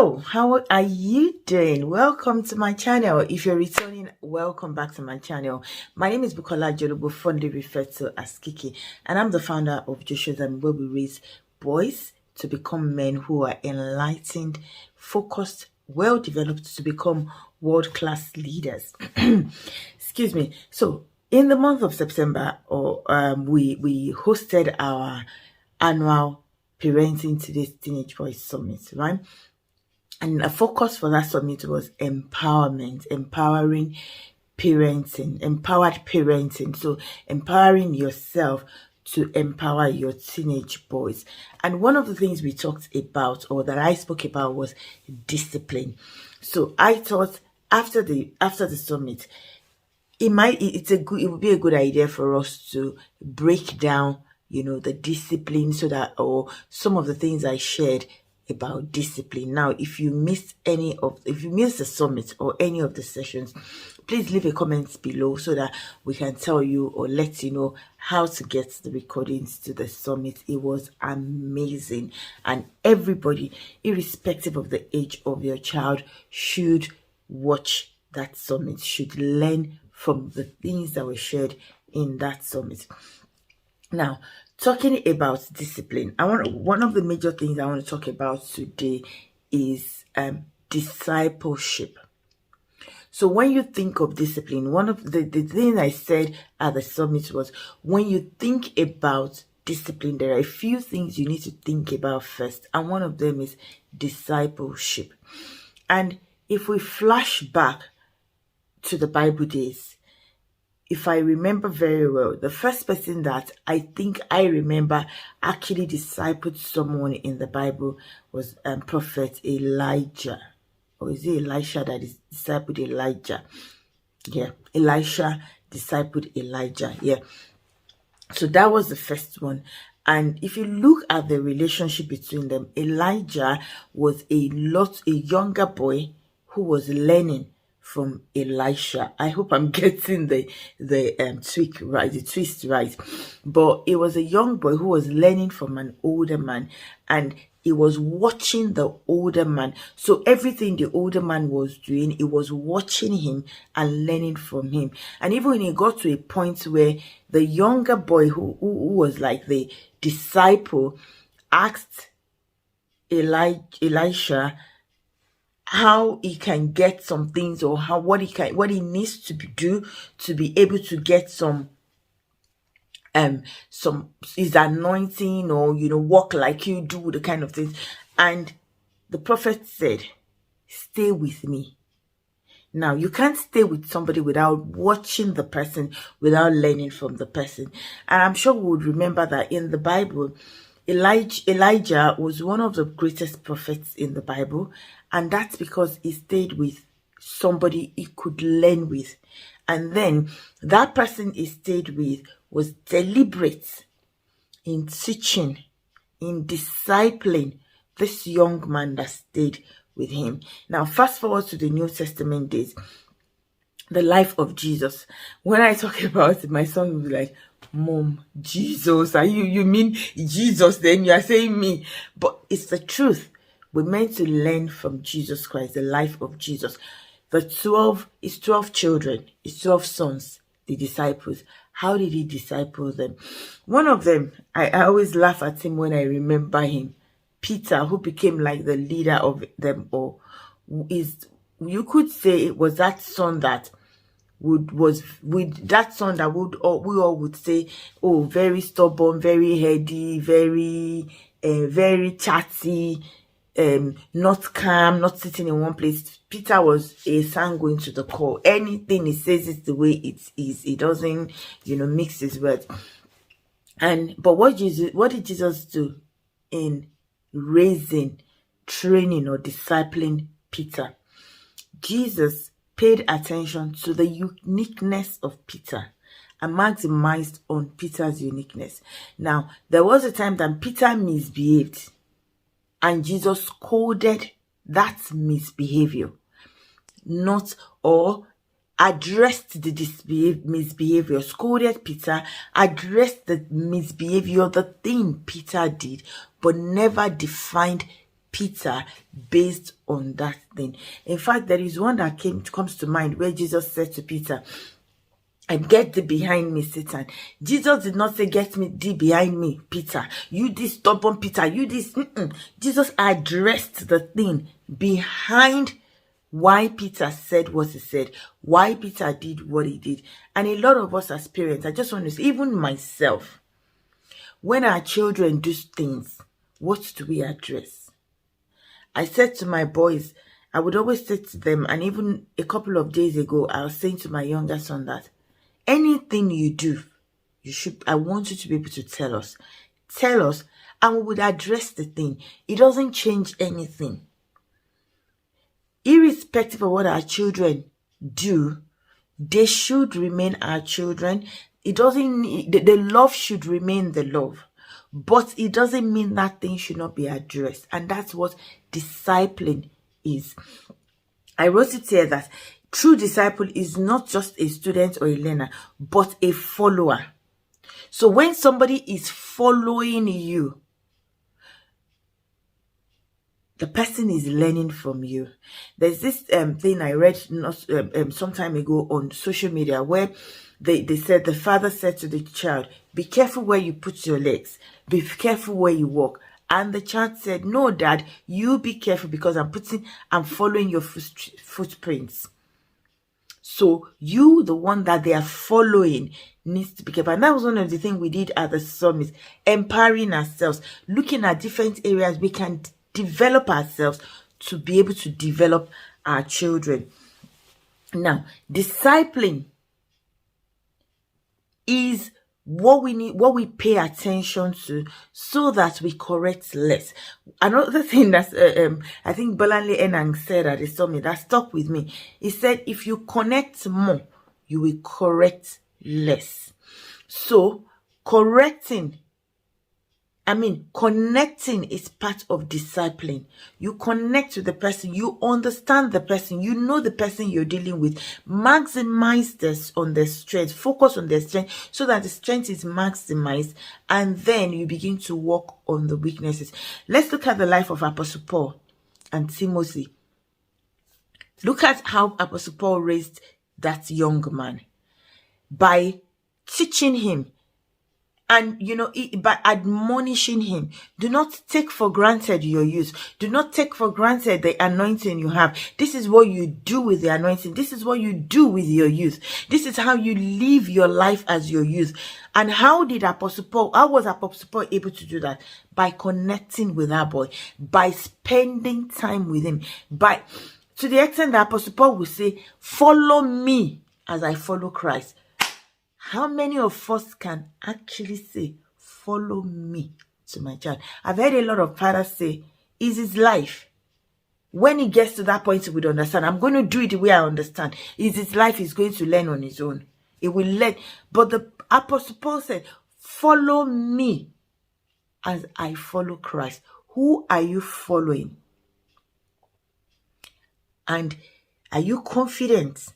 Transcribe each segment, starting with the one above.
Hello, how are you doing? Welcome to my channel. If you're returning, welcome back to my channel. My name is Bukola Jolugbo, fondly referred to as Kiki, and I'm the founder of Joshua's, and where we raise boys to become men who are enlightened, focused, well-developed to become world-class leaders. Excuse me. So, in the month of September, we hosted our annual Parenting Today's Teenage Boys Summit, right? And a focus for that summit was empowerment, empowering parenting, empowered parenting. So empowering yourself to empower your teenage boys. And one of the things we talked about, or that I spoke about, was discipline. So I thought after the summit, it would be a good idea for us to break down, the discipline, so that, or some of the things I shared about discipline. Now, if you missed the summit or any of the sessions, please leave a comment below so that we can tell you or let you know how to get the recordings to the summit. It was amazing, and everybody, irrespective of the age of your child, should watch that summit, should learn from the things that were shared in that summit. Now, talking about discipline, one of the major things I want to talk about today is discipleship. So when you think of discipline, one of the things I said at the summit was, when you think about discipline, there are a few things you need to think about first, and one of them is discipleship. And if we flash back to the Bible days, if I remember very well, the first person that I think I remember actually discipled someone in the Bible was Prophet Elijah. Or is it Elisha that discipled Elijah? Yeah, Elisha discipled Elijah. Yeah. So that was the first one. And if you look at the relationship between them, Elijah was a younger boy who was learning from Elisha. I hope I'm getting the twist right. But it was a young boy who was learning from an older man, and he was watching the older man. So everything the older man was doing, he was watching him and learning from him. And even when he got to a point where the younger boy who was like the disciple asked Elisha how he can get some things, or what he needs to do to be able to get some his anointing, or walk like you do, the kind of things. And the prophet said, stay with me. Now, you can't stay with somebody without watching the person, without learning from the person. And I'm sure we would remember that in the Bible, Elijah was one of the greatest prophets in the Bible, and that's because he stayed with somebody he could learn with. And then that person he stayed with was deliberate in teaching, in discipling this young man that stayed with him. Now, fast forward to the New Testament days, the life of Jesus. When I talk about it, my son will be like, Mom, Jesus, are you mean Jesus? Then you are saying me. But it's the truth. We're meant to learn from Jesus Christ, the life of Jesus. The 12 children, his 12 sons, the disciples. How did he disciple them? One of them, I always laugh at him when I remember him. Peter, who became like the leader of them all, you could say it was that son that we all would say, oh, very stubborn, very heady, very chatty, not calm, not sitting in one place. Peter was a sanguine to the core. Anything he says is the way it is. He doesn't, mix his words. But what did Jesus do in raising, training, or discipling Peter? Jesus paid attention to the uniqueness of Peter and maximized on Peter's uniqueness. Now, there was a time that Peter misbehaved, and Jesus scolded that misbehavior, addressed the misbehavior, scolded Peter, addressed the misbehavior, the thing Peter did, but never defined Peter based on that thing. In fact, there is one that comes to mind where Jesus said to Peter, and get thee behind me, Satan. Jesus did not say, get thee behind me, Peter. You this stubborn Peter. You this. Jesus addressed the thing behind why Peter said what he said, why Peter did what he did. And a lot of us as parents, I just want to say, even myself, when our children do things, what do we address? I said to my boys, I would always say to them, and even a couple of days ago, I was saying to my younger son that anything you do, I want you to be able to tell us. Tell us, and we would address the thing. It doesn't change anything. Irrespective of what our children do, they should remain our children. It doesn't, the love should remain the love. But it doesn't mean that thing should not be addressed. And that's what discipling is. I wrote it here that true disciple is not just a student or a learner, but a follower. So when somebody is following you, the person is learning from you. There's this thing I read some time ago on social media where they said the father said to the child, be careful where you put your legs. Be careful where you walk. And the child said, no, Dad, you be careful because I'm following your footprints. So you, the one that they are following, needs to be careful. And that was one of the things we did at the summit, empowering ourselves, looking at different areas we can develop ourselves to be able to develop our children. Now, discipling is what we need, what we pay attention to, so that we correct less. Another thing that I think Bolanle Enang said at the summit that stuck with me, he said, if you connect more, you will correct less. So connecting is part of discipling. You connect with the person, you understand the person, you know the person you're dealing with. Maximize this on their strength, focus on their strength so that the strength is maximized, and then you begin to work on the weaknesses. Let's look at the life of Apostle Paul and Timothy. Look at how Apostle Paul raised that young man by teaching him. And, by admonishing him. Do not take for granted your youth. Do not take for granted the anointing you have. This is what you do with the anointing. This is what you do with your youth. This is how you live your life as your youth. And how was Apostle Paul able to do that? By connecting with that boy. By spending time with him. To the extent that Apostle Paul will say, follow me as I follow Christ. How many of us can actually say, follow me to my child? I've heard a lot of fathers say, is his life. When he gets to that point, he would understand. I'm going to do it the way I understand. Is his life he's going to learn on his own. He will learn. But the Apostle Paul said, follow me as I follow Christ. Who are you following? And are you confident?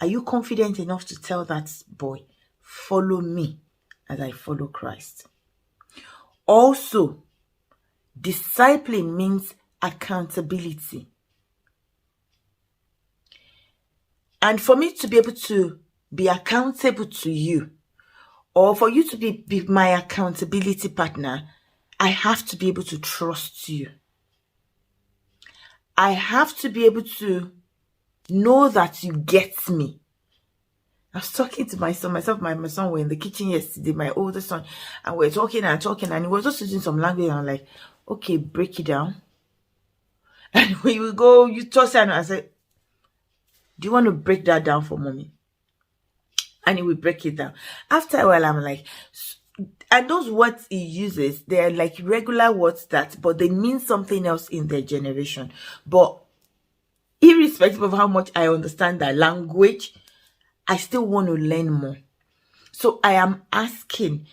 Are you confident enough to tell that boy, follow me as I follow Christ? Also, discipline means accountability. And for me to be able to be accountable to you, or for you to be my accountability partner, I have to be able to trust you. I have to be able to know that you get me. I was talking to my son. My son were in the kitchen yesterday, my older son, and we're talking, and he was just using some language, and I'm like, okay, break it down. And when you go, you toss it, and I said, do you want to break that down for mommy? And he will break it down. After a while, I'm like, and those words he uses, they're like regular words but they mean something else in their generation. But irrespective of how much I understand that language, I still want to learn more. So I am asking,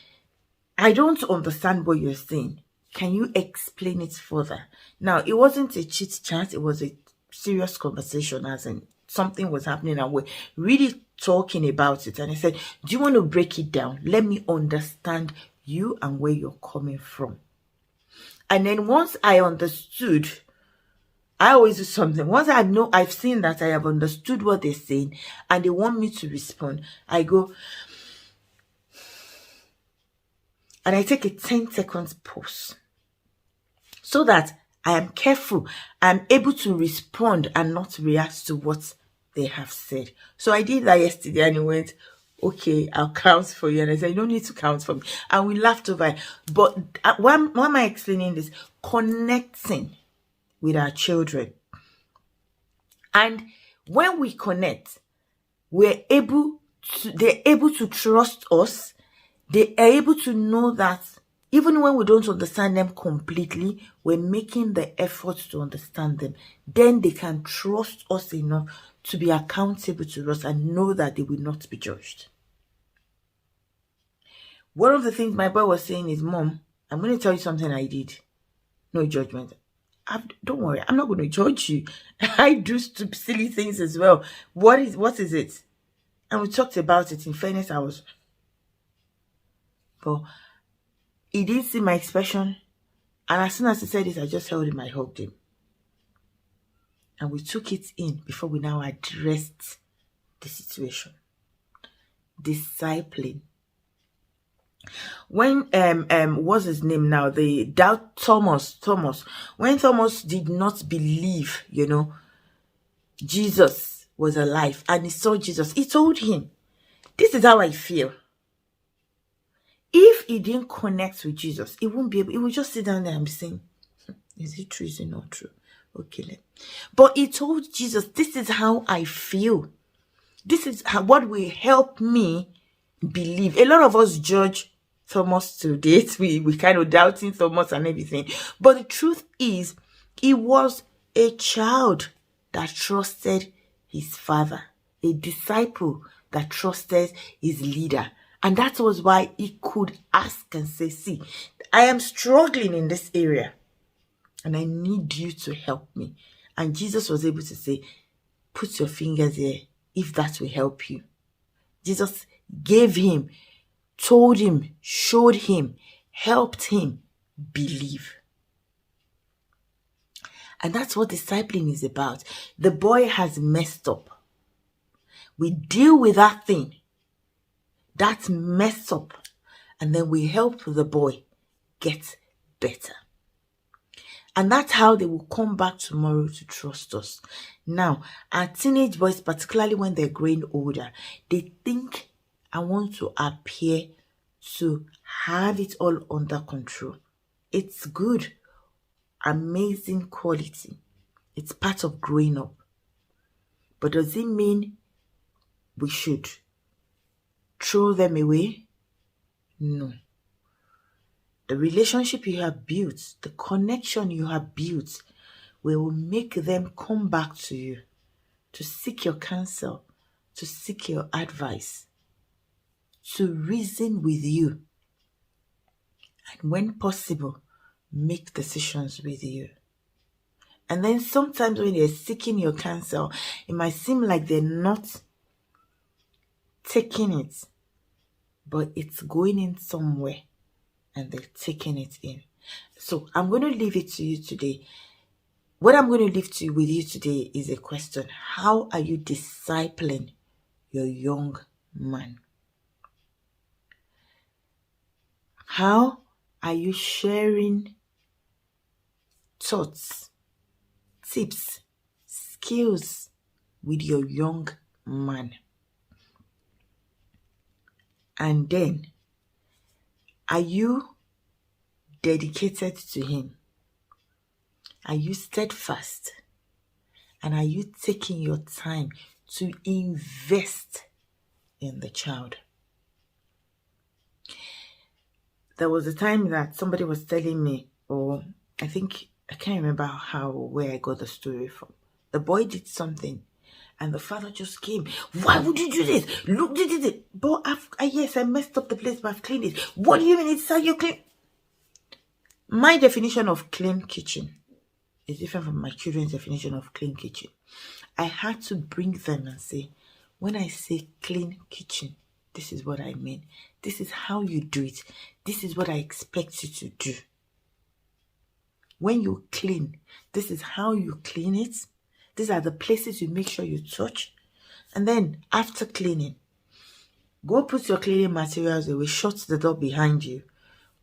I don't understand what you're saying. Can you explain it further? Now, it wasn't a chit chat. It was a serious conversation, as in something was happening and we're really talking about it. And I said, do you want to break it down? Let me understand you and where you're coming from. And then once I understood, I always do something. Once I know I've seen that I have understood what they're saying and they want me to respond, I go and I take a 10 seconds pause so that I am careful. I'm able to respond and not react to what they have said. So I did that yesterday and he went, okay, I'll count for you. And I said, you don't need to count for me. And we laughed over it. But why am I explaining this? Connecting with our children. And when we connect, they're able to trust us. They are able to know that even when we don't understand them completely, we're making the effort to understand them. Then they can trust us enough to be accountable to us and know that they will not be judged. One of the things my boy was saying is, Mom, I'm going to tell you something I did. No judgment. Don't worry, I'm not going to judge you. I do silly things as well. What is it? And we talked about it. In fairness, but he didn't see my expression. And as soon as he said it, I just held him, I hugged him. And we took it in before we now addressed the situation. Discipline. When what's his name now? The doubt Thomas. When Thomas did not believe, Jesus was alive and he saw Jesus, he told him, this is how I feel. If he didn't connect with Jesus, he won't be able, he will just sit down there and be saying, is it true? Is it not true? Okay. But he told Jesus, this is how I feel. This is what will help me believe. A lot of us judge Thomas to date. We kind of doubting Thomas and everything. But the truth is, he was a child that trusted his father, a disciple that trusted his leader. And that was why he could ask and say, see, I am struggling in this area and I need you to help me. And Jesus was able to say, put your fingers here if that will help you. Jesus gave him, told him, showed him, helped him believe. And that's what discipling is about. The boy has messed up. We deal with that thing. That's messed up. And then we help the boy get better. And that's how they will come back tomorrow to trust us. Now, our teenage boys, particularly when they're growing older, they think I want to appear to have it all under control. It's good, amazing quality. It's part of growing up. But does it mean we should throw them away? No. The relationship you have built, the connection you have built, will make them come back to you to seek your counsel, to seek your advice, to reason with you, and when possible, make decisions with you. And then sometimes when they're seeking your counsel, it might seem like they're not taking it, but it's going in somewhere and they're taking it in. So I'm going to leave it to you today. What I'm going to leave with you today is a question. How are you discipling your young man? How are you sharing thoughts, tips, skills with your young man? And then, are you dedicated to him? Are you steadfast? And are you taking your time to invest in the child? There was a time that somebody was telling me, or I can't remember where I got the story from. The boy did something and the father just came. Why would you do this? Look, did it. But yes, I messed up the place, but I've cleaned it. What do you mean it's how you clean? My definition of clean kitchen is different from my children's definition of clean kitchen. I had to bring them and say, when I say clean kitchen, this is what I mean. This is how you do it. This is what I expect you to do. When you clean, this is how you clean it. These are the places you make sure you touch. And then after cleaning, go put your cleaning materials away, shut the door behind you,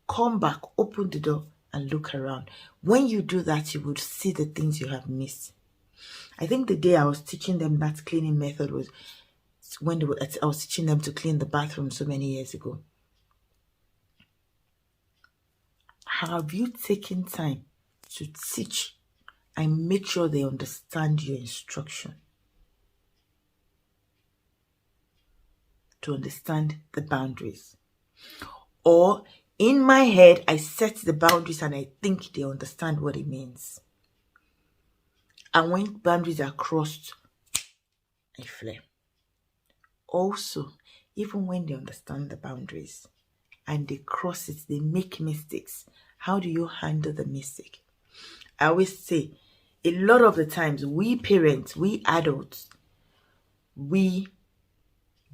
come back, open the door and look around. When you do that, you would see the things you have missed. I think the day I was teaching them that cleaning method was when I was teaching them to clean the bathroom so many years ago. Have you taken time to teach and make sure they understand your instruction? To understand the boundaries. Or in my head, I set the boundaries and I think they understand what it means. And when boundaries are crossed, I flare. Also, even when they understand the boundaries and they cross it, they make mistakes. How do you handle the mistake? I always say, a lot of the times, we parents, we adults, we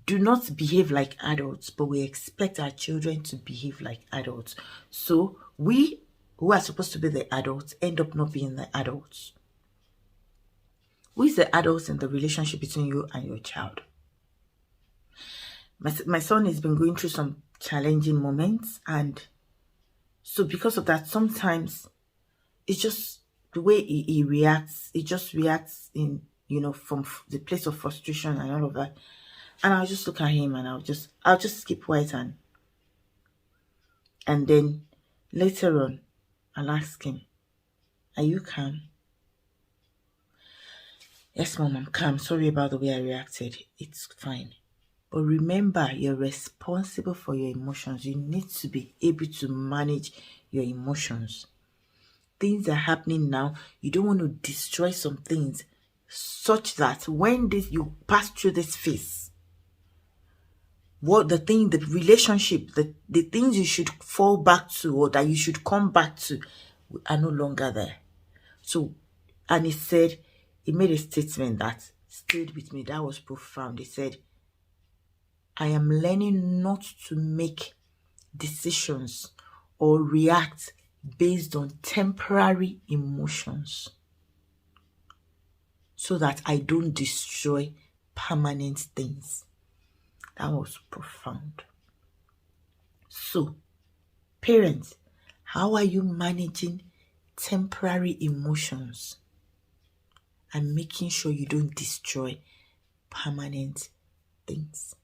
do not behave like adults, but we expect our children to behave like adults. So we, who are supposed to be the adults, end up not being the adults. Who is the adults in the relationship between you and your child? My son has been going through some challenging moments, and so because of that, sometimes it's just the way he reacts. He just reacts in, from the place of frustration and all of that. And I'll just look at him and I'll just keep quiet, and then later on I'll ask him, "Are you calm?" "Yes, Mom, I'm calm. Sorry about the way I reacted. It's fine." But remember, you're responsible for your emotions. You need to be able to manage your emotions. Things are happening now. You don't want to destroy some things such that when you pass through this phase, the relationship, the things you should fall back to or that you should come back to are no longer there. So, and he made a statement that stayed with me. That was profound. He said, "I am learning not to make decisions or react based on temporary emotions so that I don't destroy permanent things." That was profound. So, parents, how are you managing temporary emotions and making sure you don't destroy permanent things?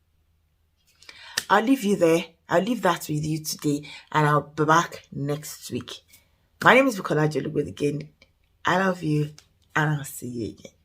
I'll leave you there. I'll leave that with you today, and I'll be back next week. My name is Bukola Jolugbo again. I love you, and I'll see you again.